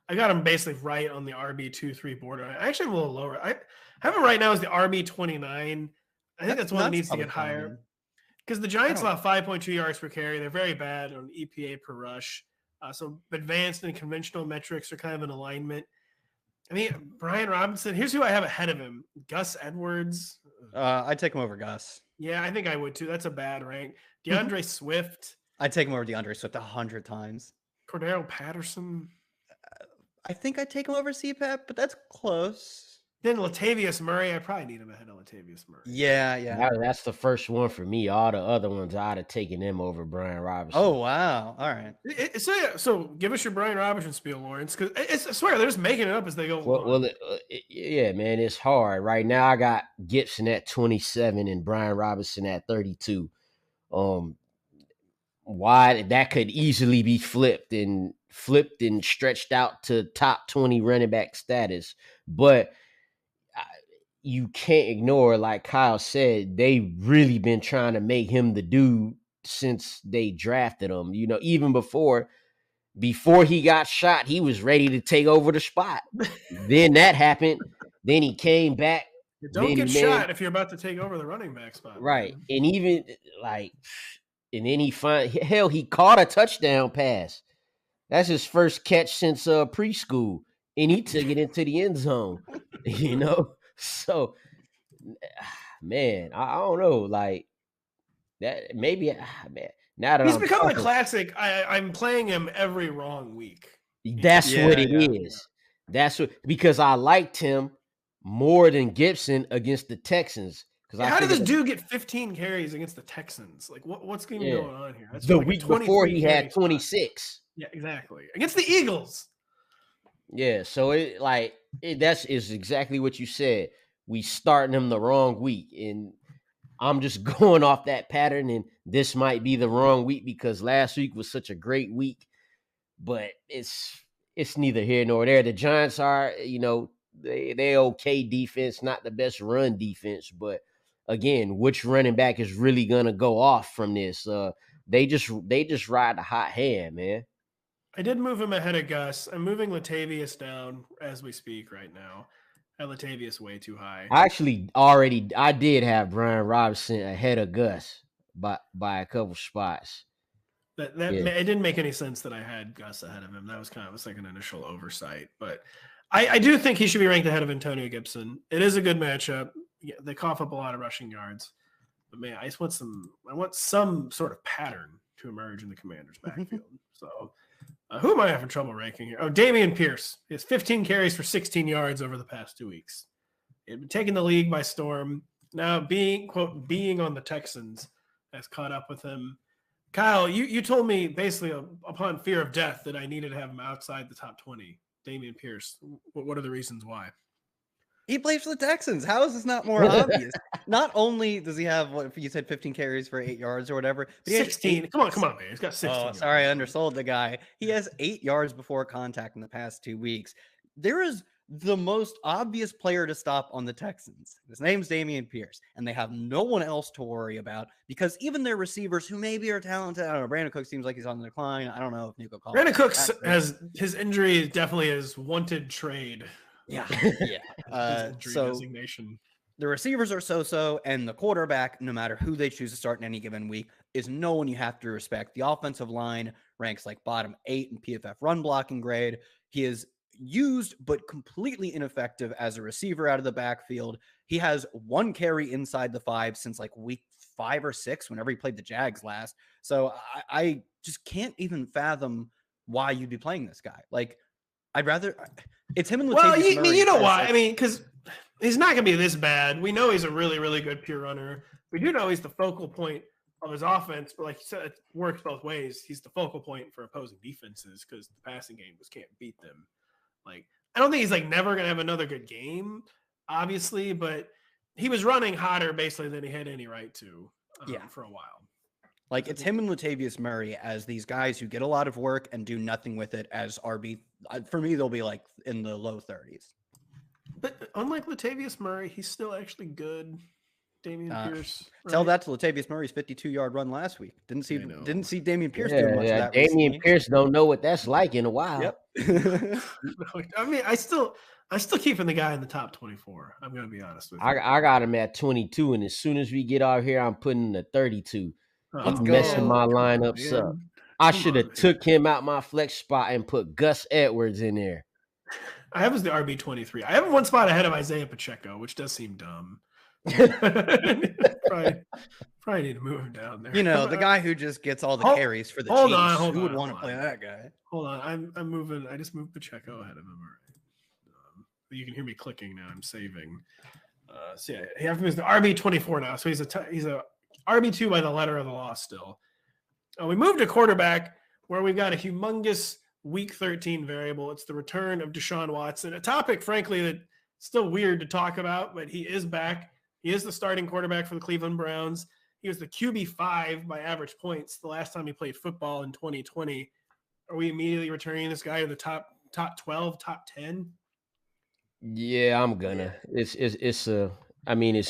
I got him basically right on the RB 2-3 border. I actually am a little lower. I have him right now as the RB 29. I think that's one that needs to get higher because the Giants allow 5.2 yards per carry. They're very bad on EPA per rush. So advanced and conventional metrics are kind of in alignment. I mean, Brian Robinson, here's who I have ahead of him. Gus Edwards. I'd take him over Gus. Yeah, I think I would too. That's a bad rank. DeAndre Swift. I'd take him over DeAndre Swift 100 times. Cordero Patterson. I think I'd take him over CPAP, but that's close. Then Latavius Murray. I probably need him ahead of Latavius Murray. Yeah. That's the first one for me. All the other ones, I'd have taken them over Brian Robinson. Oh, wow. All right. So give us your Brian Robinson spiel, Lawrence, because I swear they're just making it up as they go along. Yeah, man, it's hard. Right now, I got Gibson at 27 and Brian Robinson at 32. Why that could easily be flipped and stretched out to top 20 running back status. But you can't ignore, like Kyle said, they really been trying to make him the dude since they drafted him. You know, even before he got shot, he was ready to take over the spot. Then that happened. Then he came back. Don't get shot if you're about to take over the running back spot. Right. Man. And even and then he caught a touchdown pass. That's his first catch since preschool. And he took it into the end zone. You know? So man, I don't know. Like that maybe man. Now that he's become a classic. I'm playing him every wrong week. That's what it is. That's what, because I liked him more than Gibson against the Texans. How did this dude get 15 carries against the Texans? Like, what's going on here? That's the week before he had 26. Yeah, exactly. Against the Eagles. Yeah, so that's exactly what you said. We starting him the wrong week, and I'm just going off that pattern, and this might be the wrong week because last week was such a great week. But it's neither here nor there. The Giants are, they okay defense, not the best run defense, but again, which running back is really gonna go off from this? They just ride the hot hand, man. I did move him ahead of Gus. I'm moving Latavius down as we speak right now. I had Latavius way too high. I did have Brian Robinson ahead of Gus by a couple spots. It didn't make any sense that I had Gus ahead of him. That was kind of like an initial oversight, but I do think he should be ranked ahead of Antonio Gibson. It is a good matchup. Yeah, they cough up a lot of rushing yards, but man, I want some sort of pattern to emerge in the Commanders' backfield. So, who am I having trouble ranking here? Oh, Dameon Pierce. He has 15 carries for 16 yards over the past 2 weeks. He had been taking the league by storm. Now, being on the Texans has caught up with him. Kyle, you told me basically upon fear of death that I needed to have him outside the top 20. Dameon Pierce. What are the reasons why? He plays for the Texans. How is this not more obvious? Not only does he have, what you said, 15 carries for 8 yards or whatever. But 16. Come on, man. He's got 16. Oh, sorry, I undersold the guy. He has 8 yards before contact in the past 2 weeks. There is the most obvious player to stop on the Texans. His name's Dameon Pierce, and they have no one else to worry about because even their receivers, who maybe are talented, I don't know. Brandon Cooks seems like he's on the decline. I don't know if Nico Collins. Brandon Cooks has his injury definitely is wanted trade. Yeah. So designation. The receivers are so, and the quarterback, no matter who they choose to start in any given week, is no one you have to respect. The offensive line ranks like bottom 8 in PFF run blocking grade. He is used but completely ineffective as a receiver out of the backfield. He has 1 carry inside the 5 since like week 5 or 6, whenever he played the Jags last. So I just can't even fathom why you'd be playing this guy. Like, I'd rather it's him and Latavius Murray. You know why? I mean, because he's not going to be this bad. We know he's a really, really good pure runner. We do know he's the focal point of his offense, but like you said, it works both ways. He's the focal point for opposing defenses because the passing game just can't beat them. Like, I don't think he's like never going to have another good game, obviously, but he was running hotter basically than he had any right to for a while. Like, it's him and Latavius Murray as these guys who get a lot of work and do nothing with it as RB. For me, they'll be like in the low 30s. But unlike Latavius Murray, he's still actually good. Dameon Pierce. Right? Tell that to Latavius Murray's 52-yard run last week. Didn't see Dameon Pierce do much of that. Dameon Pierce don't know what that's like in a while. Yep. I mean, I still keeping the guy in the top 24. I'm going to be honest with you. I got him at 22, and as soon as we get out here, I'm putting him at 32. I'm messing my lineups up. I should have took him out my flex spot and put Gus Edwards in there. I have as the RB23. I have him 1 spot ahead of Isaiah Pacheco, which does seem dumb. probably need to move him down there. You know, the guy who just gets all the carries for the Chiefs. Who would want to play that guy? Hold on, I'm moving. I just moved Pacheco ahead of him. You can hear me clicking now. I'm saving. So yeah, he has him as the RB24 now. So he's a RB2 by the letter of the law still. We moved to quarterback where we've got a humongous week 13 variable. It's the return of Deshaun Watson, a topic, frankly, that's still weird to talk about, but he is back. He is the starting quarterback for the Cleveland Browns. He was the QB5 by average points the last time he played football in 2020. Are we immediately returning this guy to the top 12, top 10? Yeah, I'm gonna. It's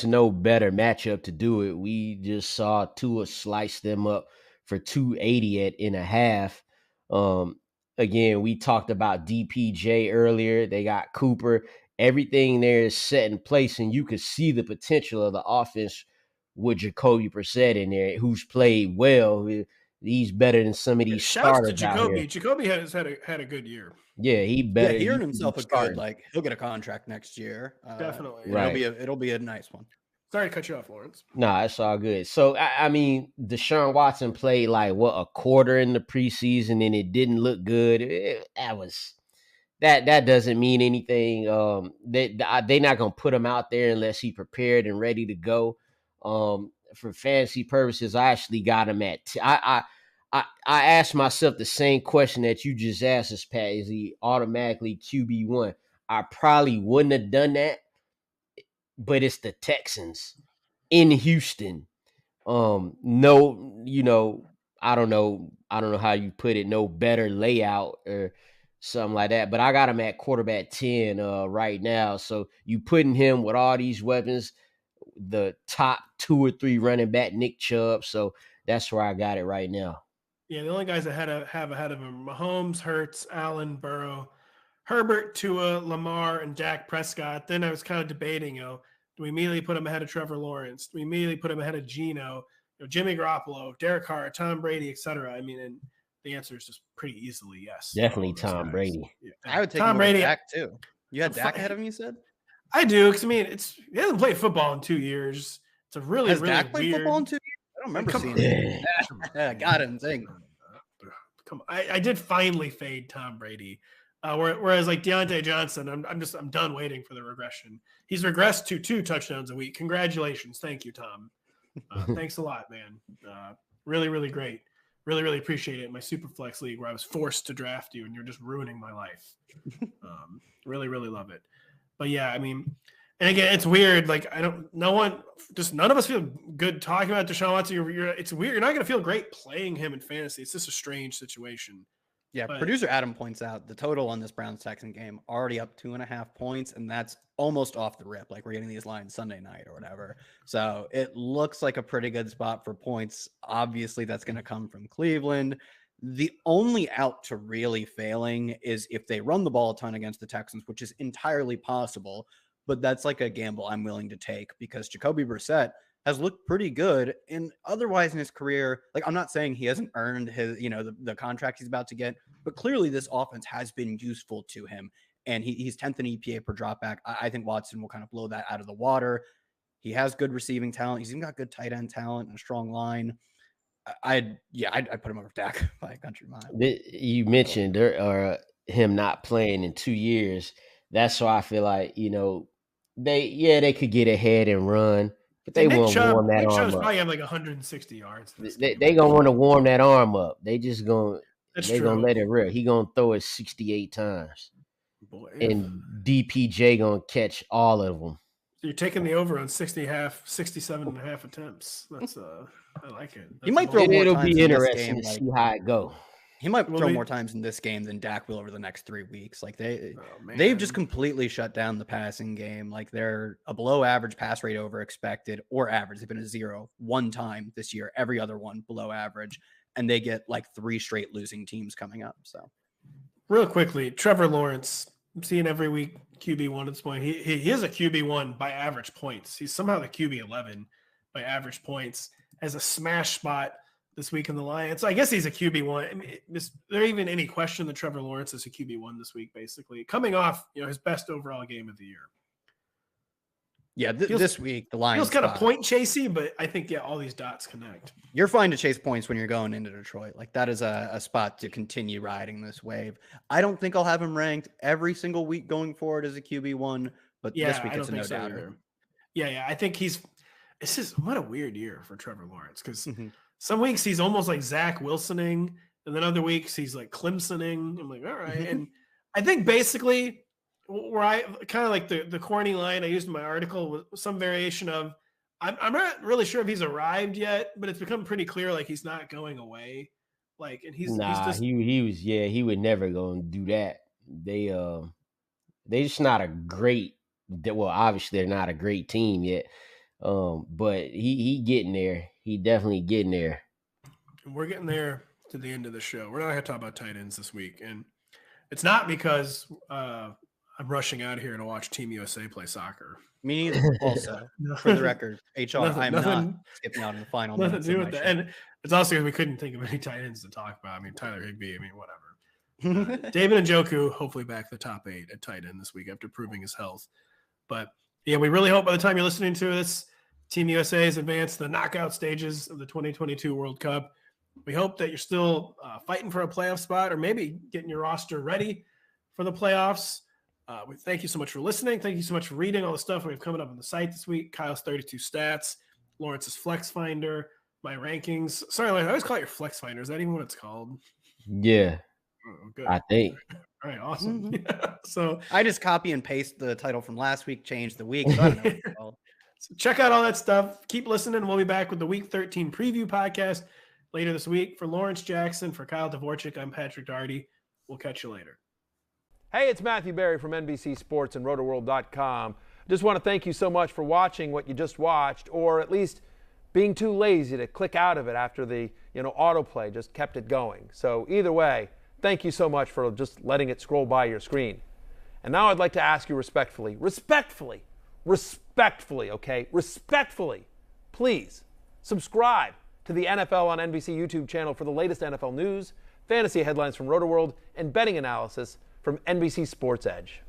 no better matchup to do it. We just saw Tua slice them up for 280 at in a half. Again, we talked about DPJ earlier. They got Cooper. Everything there is set in place, and you could see the potential of the offense with Jacoby Brissett in there, who's played well. He's better than some of these Shouts to starters out Jacoby. here. Jacoby has had a good year. Yeah, he better. He earned himself a starting. good, like, he'll get a contract next year. Definitely. Right. It'll be a nice one. Sorry to cut you off, Lawrence. Nah, it's all good. So, I mean, Deshaun Watson played like, a quarter in the preseason, and it didn't look good. That doesn't mean anything. They're not going to put him out there unless he prepared and ready to go. For fantasy purposes, I actually got him at I asked myself the same question that you just asked us, Pat. Is he automatically QB1? I probably wouldn't have done that, but it's the Texans in Houston. No, I don't know how you put it. No better layout or something like that. But I got him at quarterback 10 right now. So you putting him with all these weapons, the top 2 or 3 running back, Nick Chubb. So that's where I got it right now. Yeah, the only guys that have ahead of him: Mahomes, Hurts, Allen, Burrow, Herbert, Tua, Lamar, and Dak Prescott. Then I was kind of debating, do we immediately put him ahead of Trevor Lawrence? Do we immediately put him ahead of Geno, Jimmy Garoppolo, Derek Carr, Tom Brady, etc.? I mean, and the answer is just pretty easily yes. Definitely Tom Brady. Yeah. I would take Tom Brady. Dak too. You had Dak ahead of him, you said? I do, because I mean, he hasn't played football in 2 years. It's a really, Has really Dak played weird. football in 2 years? I don't remember seeing it. Yeah, got him. Dang. Come on. I did finally fade Tom Brady. Whereas like Deontay Johnson, I'm done waiting for the regression. He's regressed to 2 touchdowns a week. Congratulations. Thank you, Tom. Thanks a lot, man. Really, really great. Really, really appreciate it in my Superflex league where I was forced to draft you and you're just ruining my life. Really, really love it. But yeah, I mean, and again, it's weird. Like none of us feel good talking about Deshaun Watson. It's weird. You're not going to feel great playing him in fantasy. It's just a strange situation. Yeah, But producer Adam points out the total on this Browns-Texan game already up 2.5 points, and that's almost off the rip. Like, we're getting these lines Sunday night or whatever. So it looks like a pretty good spot for points. Obviously, that's going to come from Cleveland. The only out to really failing is if they run the ball a ton against the Texans, which is entirely possible. But that's like a gamble I'm willing to take because Jacoby Brissett has looked pretty good. And otherwise in his career, like, I'm not saying he hasn't earned his, the contract he's about to get, but clearly this offense has been useful to him. And he's 10th in EPA per dropback. I think Watson will kind of blow that out of the water. He has good receiving talent. He's even got good tight end talent and a strong line. I'd put him over Dak by a country mile. You mentioned him not playing in 2 years. That's why I feel like, they could get ahead and run, but they won't warm that arm up. Probably have like 160 yards. They gonna want to warm that arm up. They just gonna gonna let it rip. He gonna throw it 68 times, Boy, and DPJ gonna catch all of them. So you're taking the over on 67 and a half attempts. That's I like it. He might throw more It'll times be in this interesting game, to see how it go. He might throw more times in this game than Dak will over the next 3 weeks. Like they've just completely shut down the passing game. Like they're a below average pass rate over expected or average. They've been a 0 one time this year. Every other one below average. And they get like 3 straight losing teams coming up. So real quickly, Trevor Lawrence, I'm seeing every week QB1 at this point. He is a QB1 by average points. He's somehow the QB11 by average points. Has a smash spot this week in the Lions. So I guess he's a QB1. I mean, is there even any question that Trevor Lawrence is a QB1 this week, basically? Coming off, his best overall game of the year. Yeah, this week, the Lions. Feels kind of point chasey, but I think, all these dots connect. You're fine to chase points when you're going into Detroit. Like, that is a spot to continue riding this wave. I don't think I'll have him ranked every single week going forward as a QB1, but this week it's a no doubter. Yeah, I think what a weird year for Trevor Lawrence, because some weeks he's almost like Zach Wilsoning, and then other weeks he's like Clemsoning. I'm like, all right. And I think basically where I kind of like the corny line I used in my article was some variation of, I'm not really sure if he's arrived yet, but it's become pretty clear like he's not going away. Like, and he would never go and do that. They just not a great. Well, obviously they're not a great team yet. But he getting there. He definitely getting there. And we're getting there to the end of the show. We're not going to talk about tight ends this week. And it's not because I'm rushing out of here to watch Team USA play soccer. Me neither. Also, for the record, HR, I'm not skipping out in the final minutes. Nothing to do with that. And it's also because we couldn't think of any tight ends to talk about. I mean, Tyler Higbee, whatever. David Njoku, hopefully back the top 8 at tight end this week after proving his health. But, yeah, we really hope by the time you're listening to this, Team USA has advanced to the knockout stages of the 2022 World Cup. We hope that you're still fighting for a playoff spot or maybe getting your roster ready for the playoffs. We thank you so much for listening. Thank you so much for reading all the stuff we have coming up on the site this week. Kyle's 32 stats, Lawrence's Flex Finder, my rankings. Sorry, I always call it your Flex Finder. Is that even what it's called? Yeah. Oh, good. I think. All right, awesome. So I just copy and paste the title from last week, change the week. So I don't know what it's called. So check out all that stuff. Keep listening. We'll be back with the Week 13 preview podcast later this week. For Lawrence Jackson, for Kyle Dvorchak, I'm Patrick Daugherty. We'll catch you later. Hey, it's Matthew Berry from NBC Sports and Rotoworld.com. Just want to thank you so much for watching what you just watched, or at least being too lazy to click out of it after the autoplay just kept it going. So either way, thank you so much for just letting it scroll by your screen. And now I'd like to ask you respectfully, okay? Respectfully, please subscribe to the NFL on NBC YouTube channel for the latest NFL news, fantasy headlines from Rotoworld, and betting analysis from NBC Sports Edge.